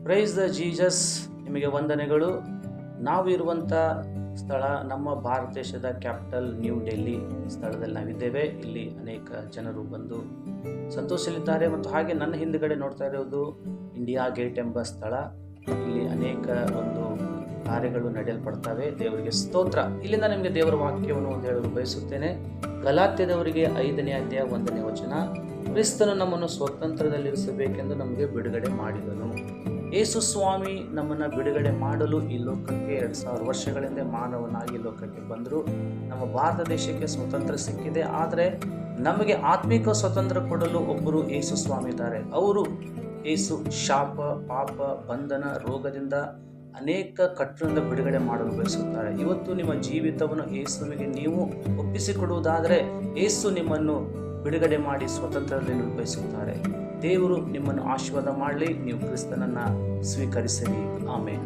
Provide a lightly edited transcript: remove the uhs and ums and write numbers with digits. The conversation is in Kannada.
Praise the Jesus. ನಿಮಗೆ ವಂದನೆಗಳು. ನಾವು ಇರುವಂಥ ಸ್ಥಳ ನಮ್ಮ ಭಾರತ ದೇಶದ ಕ್ಯಾಪಿಟಲ್ ನ್ಯೂ ಡೆಲ್ಲಿ ಸ್ಥಳದಲ್ಲಿ ನಾವಿದ್ದೇವೆ. ಇಲ್ಲಿ ಅನೇಕ ಜನರು ಬಂದು ಸಂತೋಷದಲ್ಲಿದ್ದಾರೆ. ಮತ್ತು ಹಾಗೆ ನನ್ನ ಹಿಂದುಗಡೆ ನೋಡ್ತಾ ಇರೋದು ಇಂಡಿಯಾ ಗೇಟ್ ಎಂಬ ಸ್ಥಳ. ಇಲ್ಲಿ ಅನೇಕ ಒಂದು ಕಾರ್ಯಗಳು ನಡೆಯಲ್ಪಡ್ತವೆ. ದೇವರಿಗೆ ಸ್ತೋತ್ರ. ಇಲ್ಲಿಂದ ನಿಮಗೆ ದೇವರ ವಾಕ್ಯವನ್ನು ಹೇಳಲು ಬಯಸುತ್ತೇನೆ. ಗಲಾತ್ಯದವರಿಗೆ 5ನೇ ಅಧ್ಯಾಯ 1ನೇ ವಚನ. ಕ್ರಿಸ್ತನು ನಮ್ಮನ್ನು ಸ್ವತಂತ್ರದಲ್ಲಿರಿಸಬೇಕೆಂದು ನಮಗೆ ಬಿಡುಗಡೆ ಮಾಡಿದನು. ಯೇಸು ಸ್ವಾಮಿ ನಮ್ಮನ್ನು ಬಿಡುಗಡೆ ಮಾಡಲು ಈ ಲೋಕಕ್ಕೆ 2000 ವರ್ಷಗಳಿಂದ ಮಾನವನಾಗಿ ಲೋಕಕ್ಕೆ ಬಂದರು. ನಮ್ಮ ಭಾರತ ದೇಶಕ್ಕೆ ಸ್ವತಂತ್ರ ಸಿಕ್ಕಿದೆ. ಆದರೆ ನಮಗೆ ಆತ್ಮಿಕ ಸ್ವತಂತ್ರ ಕೊಡಲು ಒಬ್ಬರು ಯೇಸು ಸ್ವಾಮಿ ಇದ್ದಾರೆ. ಅವರು ಯೇಸು ಶಾಪ, ಪಾಪ, ಬಂಧನ, ರೋಗದಿಂದ ಅನೇಕ ಕಟ್ಟರಿಂದ ಬಿಡುಗಡೆ ಮಾಡಲು ಬಯಸುತ್ತಾರೆ. ಇವತ್ತು ನಿಮ್ಮ ಜೀವಿತವನ್ನು ಯೇಸುವಿಗೆ ನೀವು ಒಪ್ಪಿಸಿಕೊಡುವುದಾದರೆ ಯೇಸು ನಿಮ್ಮನ್ನು ಬಿಡುಗಡೆ ಮಾಡಿ ಸ್ವತಂತ್ರದಲ್ಲಿ ಬಯಸುತ್ತಾರೆ. ದೇವರು ನಿಮ್ಮನ್ನು ಆಶೀರ್ವಾದ ಮಾಡಲಿ. ನೀವು ಕ್ರಿಸ್ತನನ್ನು ಸ್ವೀಕರಿಸಿರಿ. ಆಮೇಲೆ